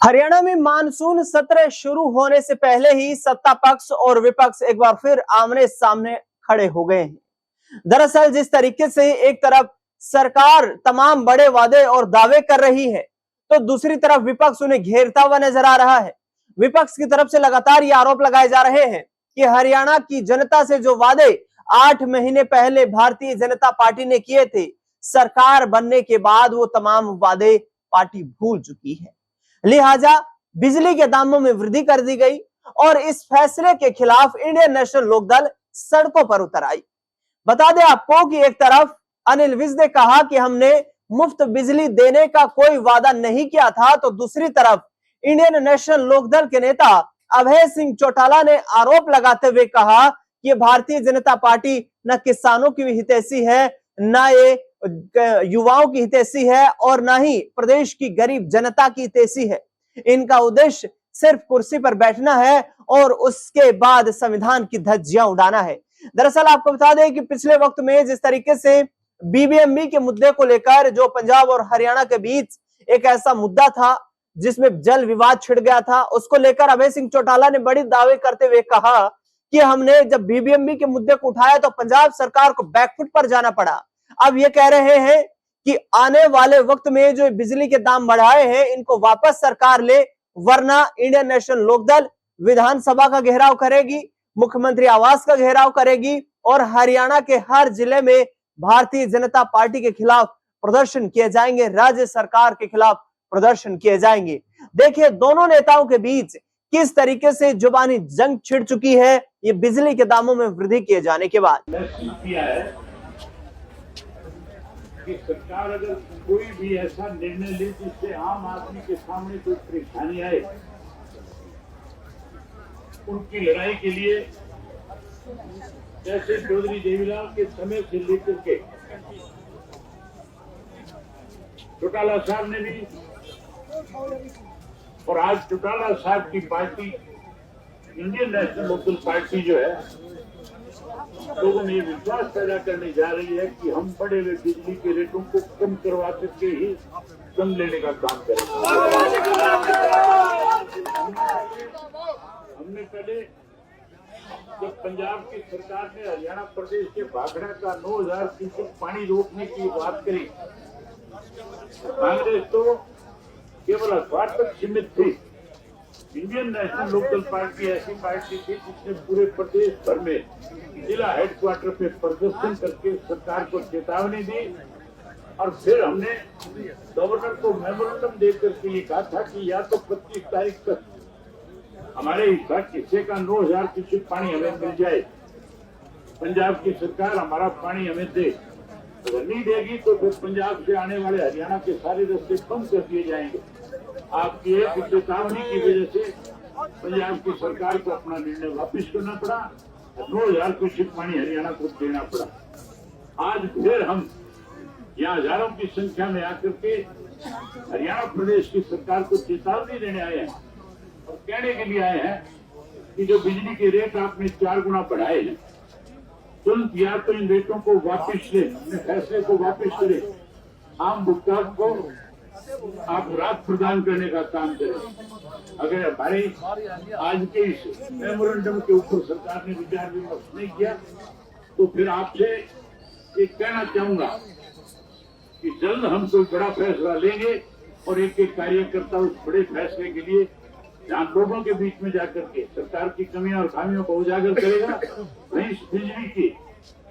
हरियाणा में मानसून सत्र शुरू होने से पहले ही सत्ता पक्ष और विपक्ष एक बार फिर आमने सामने खड़े हो गए हैं। दरअसल जिस तरीके से एक तरफ सरकार तमाम बड़े वादे और दावे कर रही है, तो दूसरी तरफ विपक्ष उन्हें घेरता हुआ नजर आ रहा है। विपक्ष की तरफ से लगातार ये आरोप लगाए जा रहे हैं कि हरियाणा की जनता से जो वादे 8 महीने पहले भारतीय जनता पार्टी ने किए थे, सरकार बनने के बाद वो तमाम वादे पार्टी भूल चुकी है। लिहाजा बिजली के दामों में वृद्धि कर दी गई और इस फैसले के खिलाफ इंडियन नेशनल लोकदल सड़कों पर उतर आई। बता दें आपको कि एक तरफ अनिल विज ने कहा कि हमने मुफ्त बिजली देने का कोई वादा नहीं किया था, तो दूसरी तरफ इंडियन नेशनल लोकदल के नेता अभय सिंह चौटाला ने आरोप लगाते हुए कहा कि भारतीय जनता पार्टी न किसानों की हितैषी है, न ये युवाओं की हितैषी है और ना ही प्रदेश की गरीब जनता की हितैषी है। इनका उद्देश्य सिर्फ कुर्सी पर बैठना है और उसके बाद संविधान की धज्जियां उड़ाना है। दरअसल आपको बता दें कि पिछले वक्त में जिस तरीके से बीबीएमबी के मुद्दे को लेकर जो पंजाब और हरियाणा के बीच एक ऐसा मुद्दा था जिसमें जल विवाद छिड़ गया था, उसको लेकर अभय सिंह चौटाला ने बड़ी दावे करते हुए कहा कि हमने जब बीबीएमबी के मुद्दे को उठाया तो पंजाब सरकार को बैकफुट पर जाना पड़ा। अब ये कह रहे हैं कि आने वाले वक्त में जो बिजली के दाम बढ़ाए हैं इनको वापस सरकार ले, वरना इंडियन नेशनल लोकदल विधानसभा का घेराव करेगी, मुख्यमंत्री आवास का घेराव करेगी और हरियाणा के हर जिले में भारतीय जनता पार्टी के खिलाफ प्रदर्शन किए जाएंगे, राज्य सरकार के खिलाफ प्रदर्शन किए जाएंगे। देखिए दोनों नेताओं के बीच किस तरीके से जुबानी जंग छिड़ चुकी है ये बिजली के दामों में वृद्धि किए जाने के बाद। कि सरकार अगर कोई भी ऐसा निर्णय ले जिससे आम आदमी के सामने कोई परेशानी आए, उनकी लड़ाई के लिए जैसे चौधरी देवीलाल के समय से लेकर के चौटाला साहब ने भी, और आज चौटाला साहब की party Indian National Lokdal party जो है लोगों में विश्वास पैदा करने जा रही है कि हम बढ़े हुए बिजली के रेटों को कम करवा करके ही कम लेने का काम करेंगे। हमने पहले जब पंजाब की सरकार ने हरियाणा प्रदेश के भाखड़ा का 9000 क्यूसेक पानी रोकने की बात करी, कांग्रेस तो केवल अखबार तक सीमित थी। इंडियन नेशनल लोकदल पार्टी ऐसी पार्टी थी जिसने पूरे प्रदेश भर में जिला हेडक्वार्टर पे प्रदर्शन करके सरकार को चेतावनी दी और फिर हमने गवर्नर को मेमोरेंडम देकर के ये कहा था कि या तो 25 तारीख तक हमारे हिस्से का 9000 क्यूसेक पानी हमें मिल जाए, पंजाब की सरकार हमारा पानी हमें दे, अगर नहीं देगी तो फिर पंजाब से आने वाले हरियाणा के सारे रास्ते बंद कर दिए जाएंगे। आपकी एक चेतावनी की वजह से पंजाब की सरकार को अपना निर्णय वापस करना पड़ा, 9000 क्यूसेक पानी हरियाणा को देना पड़ा। आज फिर हम यहाँ हजारों की संख्या में आकर के हरियाणा प्रदेश की सरकार को चेतावनी देने आए हैं और कहने के लिए आए हैं कि जो बिजली के रेट आपने 4 गुना बढ़ाए हैं, तुरंत या तो इन रेटों को वापस ले, अपने फैसले को वापस करें, आम भुगतान को आप राहत प्रदान करने का काम करें। अगर हमारे आज के इस मेमोरेंडम के ऊपर सरकार ने विचार विमर्श नहीं किया तो फिर आपसे एक कहना चाहूंगा कि जल्द हम कोई बड़ा फैसला लेंगे और एक एक कार्यकर्ता उस बड़े फैसले के लिए जहाँ लोगों के बीच में जाकर के सरकार की कमियां और खामियों को उजागर करेगा, वहीं बिजली की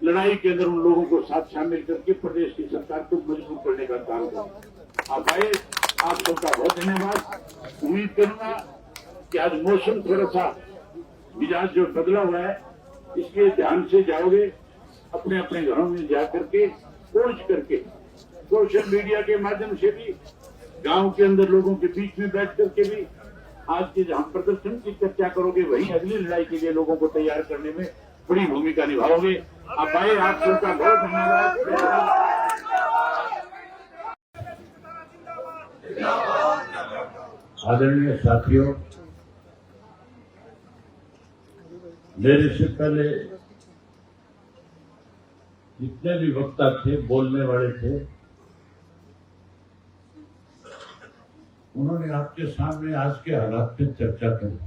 लड़ाई के अंदर उन लोगों को साथ शामिल करके प्रदेश की सरकार को मजबूत करने का काम करेगा। आप आए, आप सबका बहुत धन्यवाद। उम्मीद करूंगा कि आज मौसम थोड़ा सा मिजाज जो बदला हुआ है इसलिए ध्यान से जाओगे, अपने अपने घरों में जाकर के खोज करके सोशल मीडिया के माध्यम से भी, गांव के अंदर लोगों के बीच में बैठ करके भी आज के जहां प्रदर्शन की चर्चा करोगे वहीं अगली लड़ाई के लिए लोगों को तैयार करने में बड़ी भूमिका निभाओगे। आप आए, आप सबका बहुत धन्यवाद। आदरणीय साथियों, मेरे से पहले जितने भी वक्ता थे, बोलने वाले थे, उन्होंने आपके सामने आज के हालात पे चर्चा करी।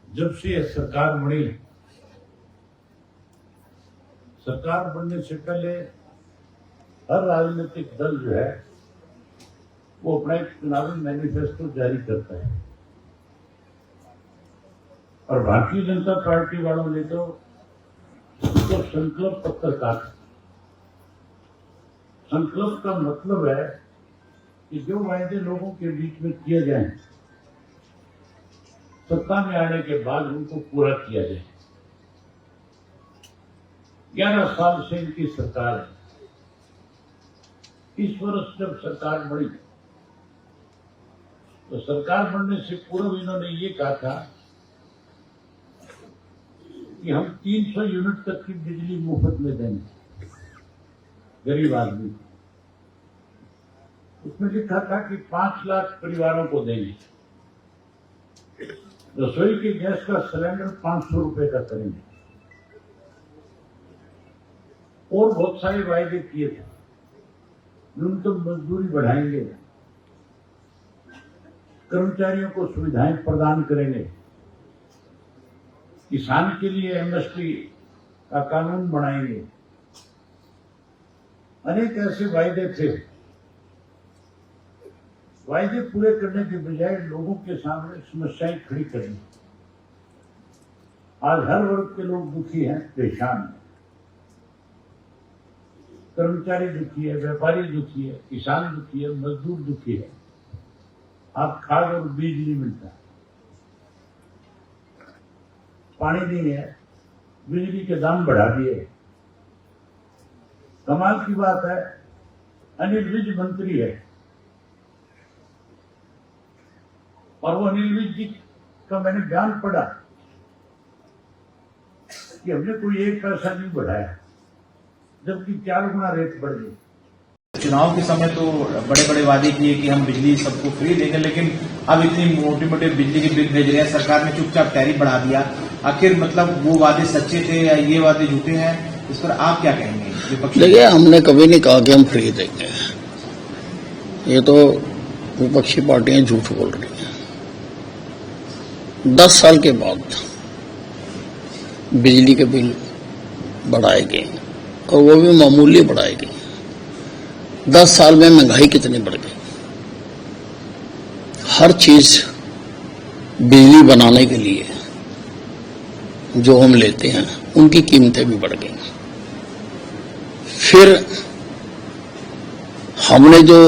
जब से यह सरकार बनी, सरकार बनने से पहले हर राजनीतिक दल जो है वो अपना एक चुनावी मैनिफेस्टो जारी करता है, और भारतीय जनता पार्टी वालों ने तो उसको संकल्प पत्र कहा। संकल्प का मतलब है कि जो वायदे लोगों के बीच में किए जाएं, सत्ता में आने के बाद उनको पूरा किया जाए। 11 साल से इनकी सरकार है। इस वर्ष जब सरकार बनी तो सरकार बनने से पूर्व इन्होंने ये कहा था कि हम 300 यूनिट तक की बिजली मुफ्त में देंगे गरीब आदमी को। उसमें लिखा था कि 5 लाख परिवारों को देंगे। रसोई के गैस का सिलेंडर 500 रुपए का करेंगे, और बहुत सारे वायदे किए थे। न्यूनतम मजदूरी बढ़ाएंगे, कर्मचारियों को सुविधाएं प्रदान करेंगे, किसान के लिए एमएसपी का कानून बनाएंगे। अनेक ऐसे वायदे थे। वायदे पूरे करने के बजाय लोगों के सामने समस्याएं खड़ी करनी। आज हर वर्ग के लोग दुखी हैं, परेशान हैं। कर्मचारी दुखी है, व्यापारी दुखी है, किसान दुखी है, मजदूर दुखी है। आप खाद और बीज नहीं मिलता, पानी नहीं है, बिजली के दाम बढ़ा दिए। कमाल की बात है, अनिल विज मंत्री है, और वो अनिल विज जी का मैंने बयान पढ़ा कि हमने कोई 1 पैसा नहीं बढ़ाया, जबकि 4 गुना रेट बढ़ गई। चुनाव के समय तो बड़े बड़े वादे किए कि हम बिजली सबको फ्री देंगे, लेकिन अब इतनी मोटे मोटे बिजली के बिल भेज रहे हैं। सरकार ने चुपचाप टैरिफ बढ़ा दिया। आखिर मतलब वो वादे सच्चे थे या ये वादे झूठे हैं, इस पर आप क्या कहेंगे? देखिए, हमने कभी नहीं कहा कि हम फ्री देंगे। ये तो विपक्षी पार्टियां झूठ बोल रही हैं। 10 साल के बाद बिजली के बिल बढ़ाए गए, और वो भी मामूली बढ़ाए गए। 10 साल में महंगाई कितनी बढ़ गई। हर चीज बिजली बनाने के लिए जो हम लेते हैं उनकी कीमतें भी बढ़ गई। फिर हमने जो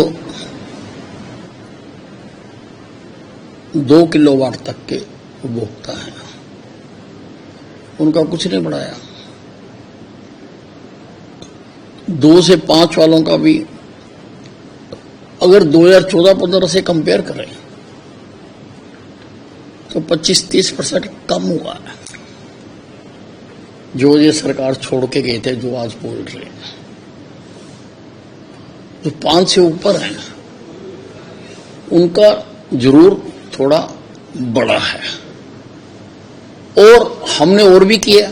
2 किलोवाट तक के उपभोक्ता हैं उनका कुछ नहीं बढ़ाया। 2 से 5 वालों का भी अगर 2014-15 से कंपेयर करें तो 25-30% कम हुआ है। जो ये सरकार छोड़ के गए थे, जो आज बोल रहे हैं, जो 5 से ऊपर हैं उनका जरूर थोड़ा बड़ा है। और हमने और भी किया।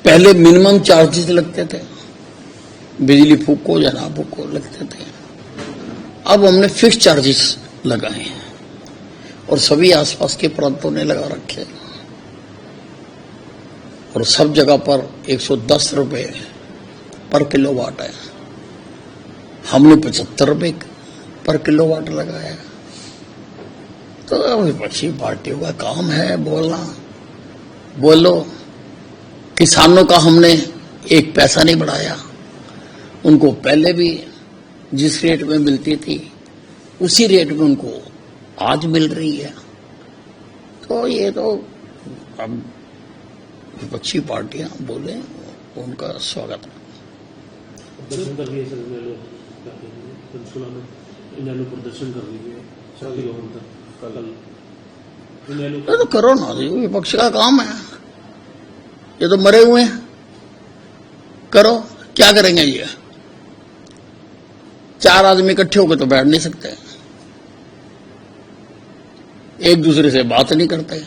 पहले मिनिमम चार्जेस लगते थे, बिजली फूको या ना फूको लगते थे। अब हमने फिक्स चार्जेस लगाए हैं, और सभी आसपास के प्रांतों ने लगा रखे हैं, और सब जगह पर 110 रुपए पर किलोवाट है। हमने 75 रुपए पर किलोवाट लगाया है। तो विपक्षी पार्टियों का काम है बोलना। बोलो, किसानों का हमने 1 पैसा नहीं बढ़ाया। उनको पहले भी जिस रेट में मिलती थी उसी रेट में उनको आज मिल रही है। तो ये तो अब विपक्षी पार्टियां बोले, उनका स्वागत है। प्रदर्शन कर रही है सर, प्रदर्शन कर रही है तो करो ना, विपक्ष का काम है। ये तो मरे हुए हैं, करो। क्या करेंगे ये? 4 आदमी इकट्ठे होकर तो बैठ नहीं सकते, एक दूसरे से बात नहीं करते।